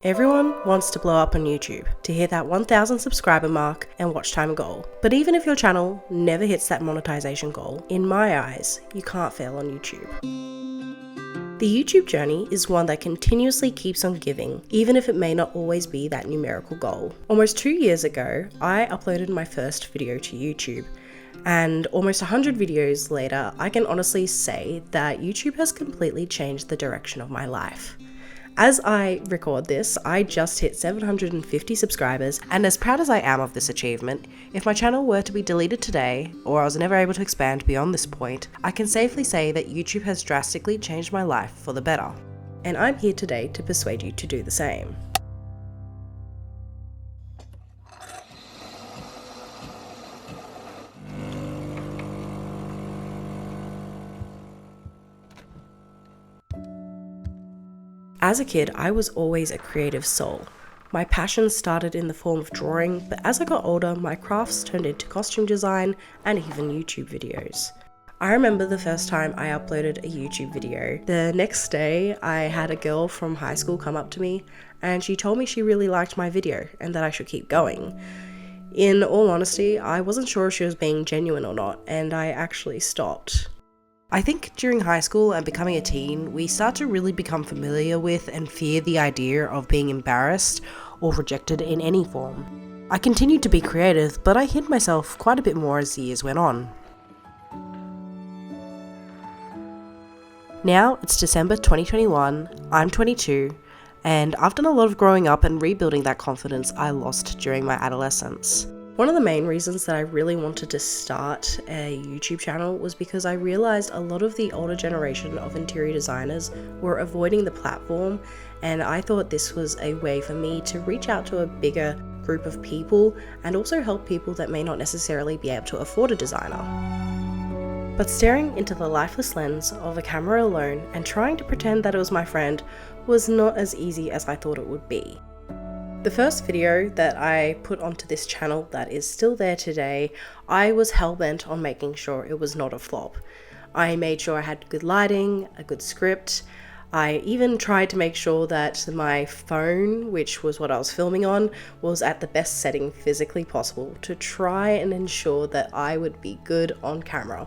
Everyone wants to blow up on YouTube to hit that 1,000 subscriber mark and watch time goal. But even if your channel never hits that monetization goal, in my eyes, you can't fail on YouTube. The YouTube journey is one that continuously keeps on giving, even if it may not always be that numerical goal. Almost 2 years ago, I uploaded my first video to YouTube. And almost 100 videos later, I can honestly say that YouTube has completely changed the direction of my life. As I record this, I just hit 750 subscribers, and as proud as I am of this achievement, if my channel were to be deleted today, or I was never able to expand beyond this point, I can safely say that YouTube has drastically changed my life for the better. And I'm here today to persuade you to do the same. As a kid, I was always a creative soul. My passion started in the form of drawing, but as I got older, my crafts turned into costume design and even YouTube videos. I remember the first time I uploaded a YouTube video. The next day, I had a girl from high school come up to me, and she told me she really liked my video and that I should keep going. In all honesty, I wasn't sure if she was being genuine or not, and I actually stopped. I think during high school and becoming a teen, we start to really become familiar with and fear the idea of being embarrassed or rejected in any form. I continued to be creative, but I hid myself quite a bit more as the years went on. Now it's December 2021, I'm 22, and I've done a lot of growing up and rebuilding that confidence I lost during my adolescence. One of the main reasons that I really wanted to start a YouTube channel was because I realized a lot of the older generation of interior designers were avoiding the platform, and I thought this was a way for me to reach out to a bigger group of people and also help people that may not necessarily be able to afford a designer. But staring into the lifeless lens of a camera alone and trying to pretend that it was my friend was not as easy as I thought it would be. The first video that I put onto this channel that is still there today, I was hell-bent on making sure it was not a flop. I made sure I had good lighting, a good script. I even tried to make sure that my phone, which was what I was filming on, was at the best setting physically possible to try and ensure that I would be good on camera.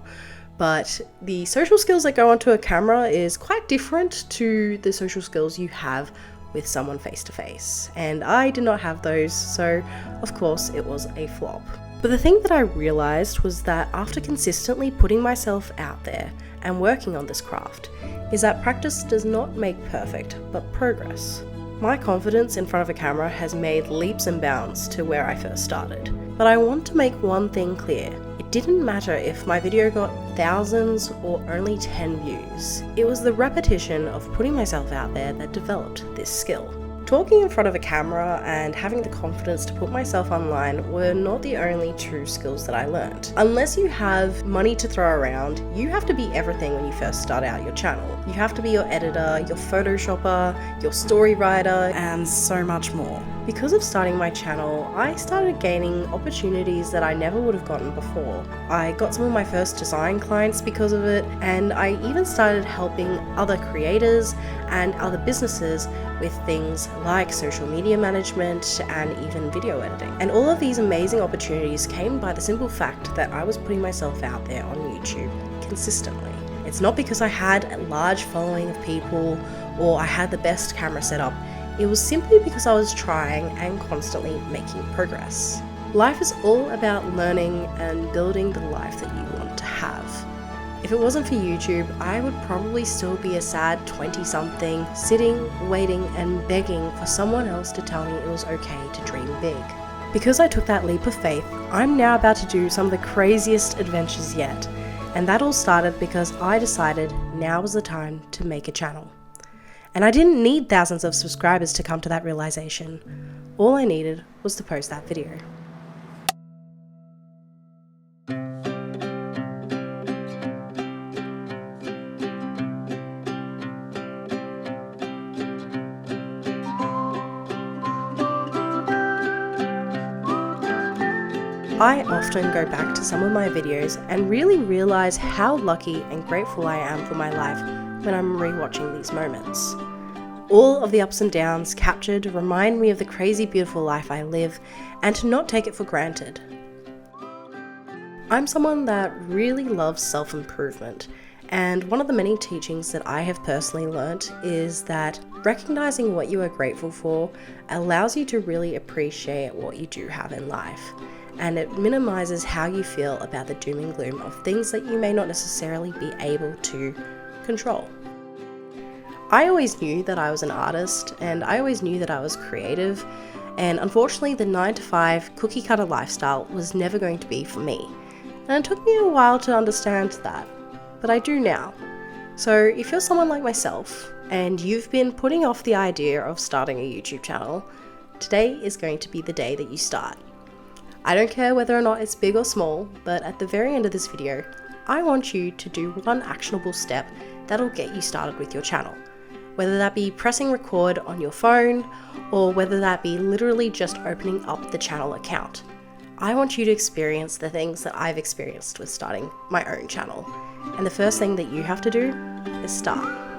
But the social skills that go onto a camera is quite different to the social skills you have with someone face to face, and I did not have those, so of course it was a flop. But the thing that I realized was that after consistently putting myself out there and working on this craft, is that practice does not make perfect, but progress. My confidence in front of a camera has made leaps and bounds to where I first started. But I want to make one thing clear. It didn't matter if my video got thousands or only 10 views. It was the repetition of putting myself out there that developed this skill. Talking in front of a camera and having the confidence to put myself online were not the only true skills that I learned. Unless you have money to throw around, you have to be everything when you first start out your channel. You have to be your editor, your photoshopper, your story writer, and so much more. Because of starting my channel, I started gaining opportunities that I never would have gotten before. I got some of my first design clients because of it, and I even started helping other creators and other businesses with things like social media management and even video editing. And all of these amazing opportunities came by the simple fact that I was putting myself out there on YouTube consistently. It's not because I had a large following of people or I had the best camera setup. It was simply because I was trying and constantly making progress. Life is all about learning and building the life that you want to have. If it wasn't for YouTube, I would probably still be a sad 20-something, sitting, waiting, and begging for someone else to tell me it was okay to dream big. Because I took that leap of faith, I'm now about to do some of the craziest adventures yet. And that all started because I decided now was the time to make a channel. And I didn't need thousands of subscribers to come to that realization. All I needed was to post that video. I often go back to some of my videos and really realize how lucky and grateful I am for my life when I'm rewatching these moments. all of the ups and downs captured remind me of the crazy beautiful life I live and to not take it for granted. I'm someone that really loves self-improvement, and one of the many teachings that I have personally learnt is that recognizing what you are grateful for allows you to really appreciate what you do have in life, and it minimizes how you feel about the doom and gloom of things that you may not necessarily be able to control. I always knew that I was an artist, and I always knew that I was creative, and unfortunately the 9-to-5 cookie cutter lifestyle was never going to be for me. And it took me a while to understand that, but I do now. So if you're someone like myself, and you've been putting off the idea of starting a YouTube channel, today is going to be the day that you start. I don't care whether or not it's big or small, but at the very end of this video, I want you to do one actionable step that'll get you started with your channel. Whether that be pressing record on your phone, or whether that be literally just opening up the channel account. I want you to experience the things that I've experienced with starting my own channel. And the first thing that you have to do is start.